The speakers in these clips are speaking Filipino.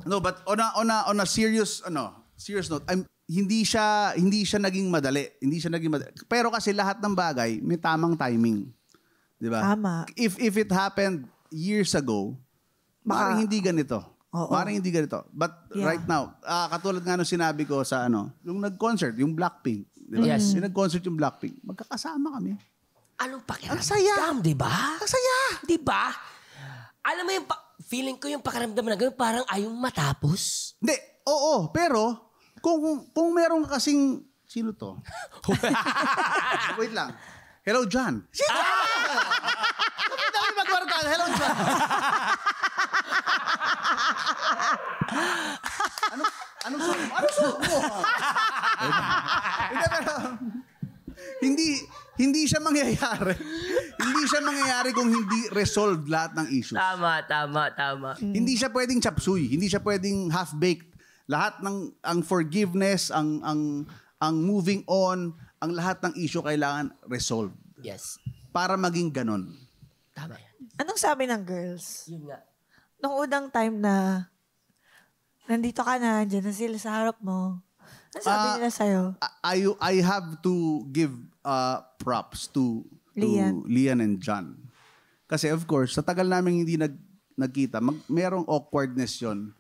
No, but on a serious note, hindi siya naging madali. Pero kasi lahat ng bagay may tamang timing. 'Di ba? Tama. If it happened years ago, maaaring hindi ganito. Maaaring hindi ganito. But right now, katulad nga nung sinabi ko sa yung nag-concert, yung Blackpink, 'di ba? Yes. Yung nag-concert yung Blackpink, magkakasama kami. Anong pakiramdam? Ang saya. Di ba? Ang saya. Di ba? Alam mo yung feeling ko yung pakiramdam na gano'n, parang ayong matapos. Hindi, oo, pero kung meron ka kasing, sino to? Wait lang. Hello, John. Sino? Kapit na kami magwartan. Hello, John. Anong suot mo? Hindi, pero hindi siya mangyayari. Hindi siya mangyayari kung hindi resolved lahat ng issues. Tama. Hindi siya pwedeng chapsuy, hindi siya pwedeng half-baked. Lahat ng ang forgiveness, ang moving on, ang lahat ng issue kailangan resolved. Yes. Para maging ganon. Tama yan. Anong sabi ng girls? Yun nga. Nung unang time na nandito ka na, dyan na sila sa harap mo, ano sabi nila sa'yo? I have to give props to Lian and John. Kasi of course, sa tagal namin hindi nagkita, merong awkwardness yon.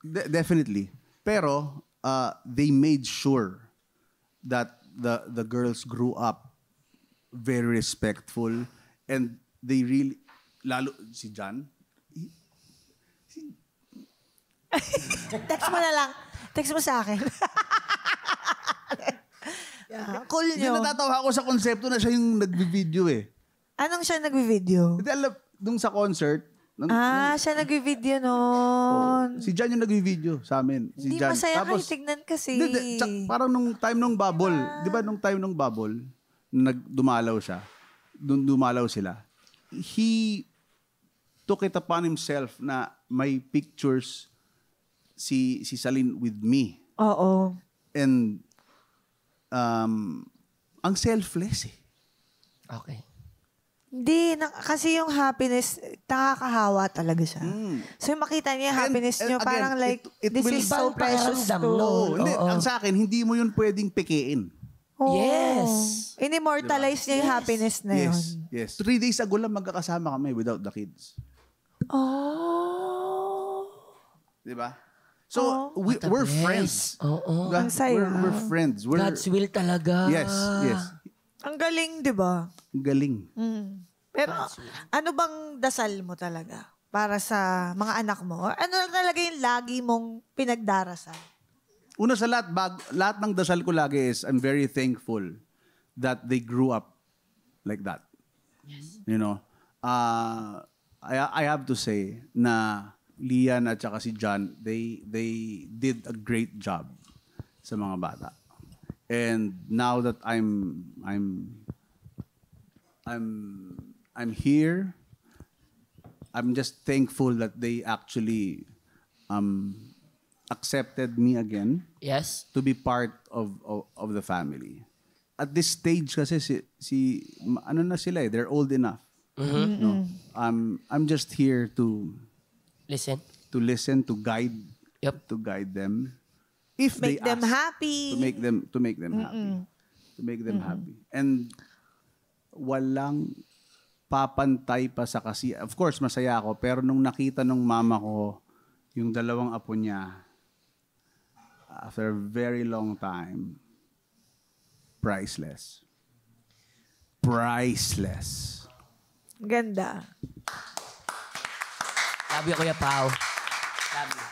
Definitely. Pero they made sure that the girls grew up very respectful and they really, lalo si John, Text mo na lang. Text mo sa akin. Cool hindi nyo. natatawa ako sa konsepto na siya yung nagbi-video eh. Anong siya nagbi-video? Hindi alam, nung sa concert, Siya nagbi-video nun. si John yung nag-video sa amin. Si Hindi John. masaya kayo tignan kasi. Parang nung time nung bubble, di ba nung time nung bubble, dumalaw siya, dumalaw sila, he took it upon himself na may pictures si Celine with me. Oo. And ang selfless eh. Okay. Hindi, kasi yung happiness, nakakahawa talaga siya. So yung makita niya yung happiness niyo, again, parang like, it this will- is so precious to. Hindi, ang sa akin, hindi mo yun pwedeng pekein. Oo. Yes. In-immortalize niya yung happiness na yun. Yes. 3 days ago lang magkakasama kami without the kids. Oh. Di ba? So, we're friends. Oo. Diba? Ang saya. We're friends. God's will talaga. Yes. Ang galing, di ba? Galing. Pero ano bang dasal mo talaga para sa mga anak mo? Or ano talaga yung lagi mong pinagdarasal? Una sa lahat, lahat ng dasal ko lagi is I'm very thankful that they grew up like that. Yes. You know, I have to say na Lian at saka si John, they did a great job sa mga bata. And now that I'm here, I'm just thankful that they actually accepted me again. Yes. To be part of the family. At this stage kasi ano na sila eh, they're old enough. No? I'm just here to Listen. to guide Yep. to guide them if Make they them ask, happy. to make them happy. And walang papantay pa sa kasi. Of course, masaya ako pero nung nakita nung mama ko yung dalawang apo niya after a very long time, priceless. Ganda. Love you, Kuya Pao. Love you.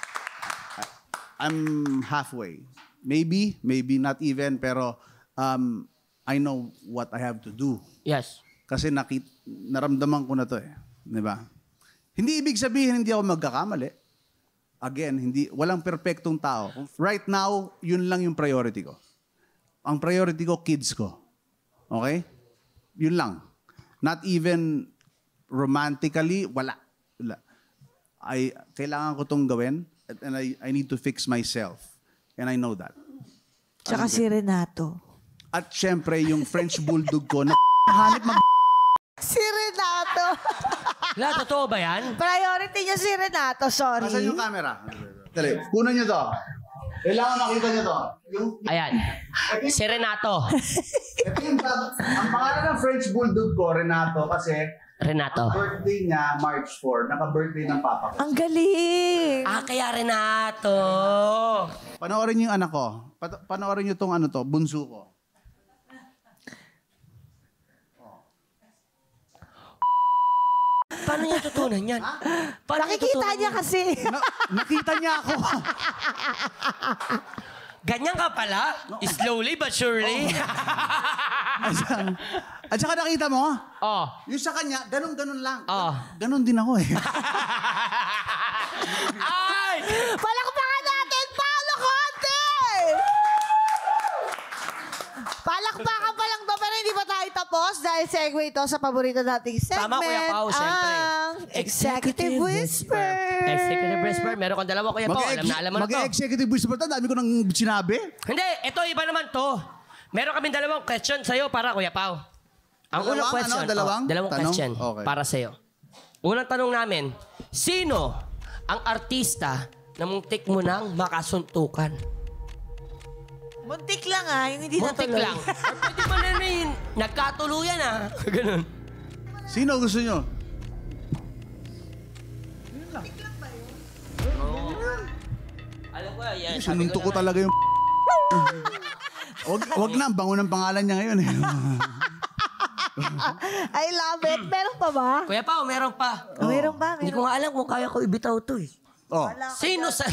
I'm halfway. Maybe not even, pero I know what I have to do. Yes. Kasi naramdaman ko na to eh. Di ba? Hindi ibig sabihin hindi ako magkakamali. Again, walang perpektong tao. Right now, yun lang yung priority ko. Ang priority ko, kids ko. Okay? Yun lang. Not even romantically, wala. Kailangan ko tong gawin and I need to fix myself. And I know that. Tsaka si Renato. At syempre, yung French Bulldog ko na hanip Si Renato. Totoo ba yan? Priority niya si Renato, sorry. Asan yung camera? Dali, kunan nyo to. Kailangan makita nyo to. Ayan. Si Renato. Ito yung ang pangalan ng French Bulldog ko, Renato, kasi Renato. birthday niya, March 4. Naka-birthday ng papa ko. Ang galing! Kaya Renato. Panoorin niyo yung anak ko. Panoorin niyo tong ano to, bunso ko. Paano niya tutunan yan? Paano Nakikita niya kasi. Nakita niya ako. Ganyan ka pala? Slowly but surely. At saka nakita mo, Oh. yung sa kanya, ganun-ganun lang. Oh. Ganun din ako eh. Ay! Palakpakan natin, Paolo Conte! Palakpakan pa lang to, pero hindi pa tayo tapos dahil segue ito sa paborito nating segment. Tama, Kuya Pao, syempre. Ang Executive Whisper. Executive Whisper. Meron kang dalawa, Kuya Pao. Alam na to. Mag-executive whisper to, dami ko nang sinabi. Hindi, ito iba naman to. Meron kaming dalawang question sa'yo para Kuya Pao. Ang unang question. Dalawang dalawang tanong? question Okay. para sa'yo. Unang tanong namin, sino ang artista na muntik mo nang makasuntukan? Muntik lang yung hindi Muntik natuloy. lang. Or pwede ba na yun? Nagkatuluyan Ganun. Sino gusto nyo? Alam ko yan. Sinuntok ko talaga yung Wag na, ang bango ng pangalan niya ngayon eh. I love it. Meron pa ba? Kuya Pao, meron pa. Meron ba? Hindi ko nga alam kung kaya ko ibitaw to eh. Oh. Sino sa...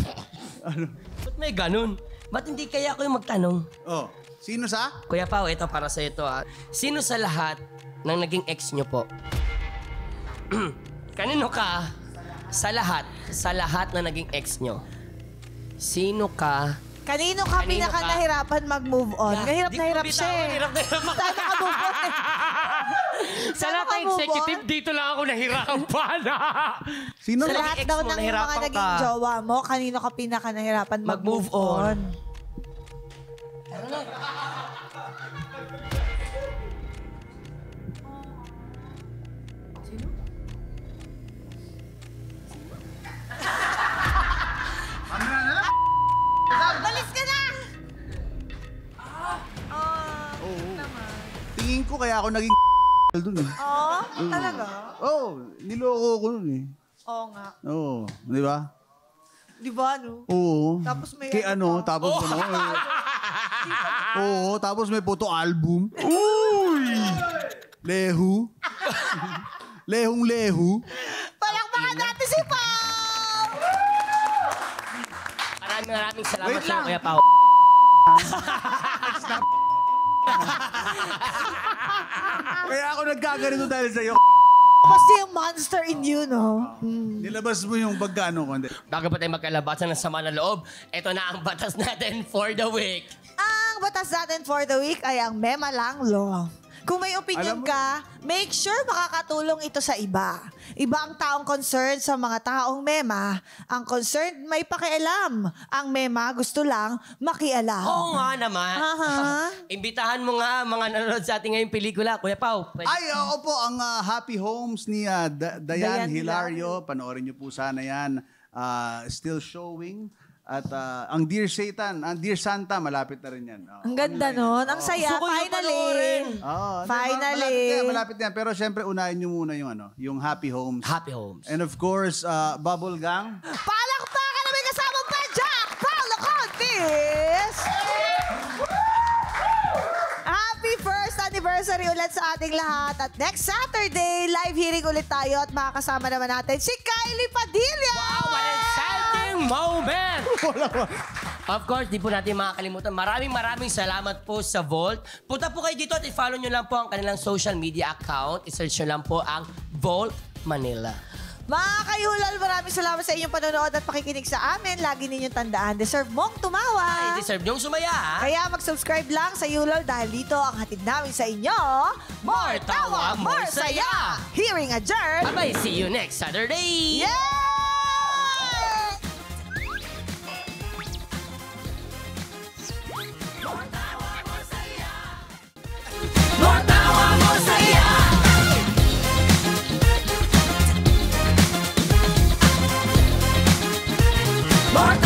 Ba't may ganun? Ba't hindi kaya ko yung magtanong? Oh. Sino sa? Kuya Pao, ito para sa ito Sino sa lahat ng naging ex nyo po? Kanino ka sa lahat na naging ex nyo? Sino ka? Kanino ka Kanino pinaka ka? nahirapan mag-move on? Hirap Di na ko hirap siya bitawan, eh. hirap na hirap ako. Saan naka-move on eh? Sa lahat ng executive, dito lang ako nahirapan. Sino? Sa Sa lahat ex daw mo, ng mga nahirapan naging ka. jowa mo, kanino ka pinaka nahirapan mag-move Mag-move on. on? Balis ka na! Tingin ko kaya ako naging dun eh. Oo? Talaga? Oh, niloko ko nun eh. Oo nga. Oo, di ba? Di ba, no? Oo. Tapos may Kay ano ano, pa. tapos ano. Oo, tapos may photo album. Uy! Lehu. Lehong lehu. Palakpakan natin si Pao! Maraming salamat Wait sa lang. Kuya Pao. Kaya ako nagkaganito dahil sa'yo. Kasi yung monster in you, no? Nilabas mo yung pagkano ko. Hindi. Bago pa tayo magkalabasan ng sama ng loob, ito na ang batas natin for the week. Ang batas natin for the week ay ang Mema Lang Law. Kung may Alam mo- opinion ka, make sure makakatulong ito sa iba. Iba ang taong concerned sa mga taong mema. Ang concerned may pakialam. Ang mema gusto lang makialam. Oo nga naman. Aha. Imbitahan mo nga mga nanonood sa ating ngayong pelikula. Kuya Pao, Ay, oo po, ang Happy Homes ni Dayan Dayan Hilario. Panoorin niyo po sana yan. Still showing. At ang Dear Satan, ang Dear Santa, malapit na rin yan. Ang ganda nun. Ang saya. Gusto ko yung Finally. panoorin. Finally. Malapit na yan. Pero syempre, unahin niyo muna yung Happy Homes. Happy Homes. And of course, Bubble Gang. Palakpakan na may kasamang pa, Jack Paolo Contis! Happy first anniversary ulit sa ating lahat. At next Saturday, live hearing ulit tayo at makakasama naman natin si Kylie Padilla! Wow, what an exciting moment! Of course, di po natin makakalimutan. Maraming salamat po sa Volt. Punta po kayo dito at i-follow nyo lang po ang kanilang social media account. I-search nyo lang po ang Volt Manila. Mga kayulal, maraming salamat sa inyong panonood at pakikinig sa amin. Lagi ninyong tandaan, deserve mong tumawa. Deserve nyong sumaya, ha? Kaya mag-subscribe lang sa Yulol dahil dito ang hatid namin sa inyo. More tawa, more saya! Hearing adjourned! Bye-bye. See you next Saturday. Yeah! More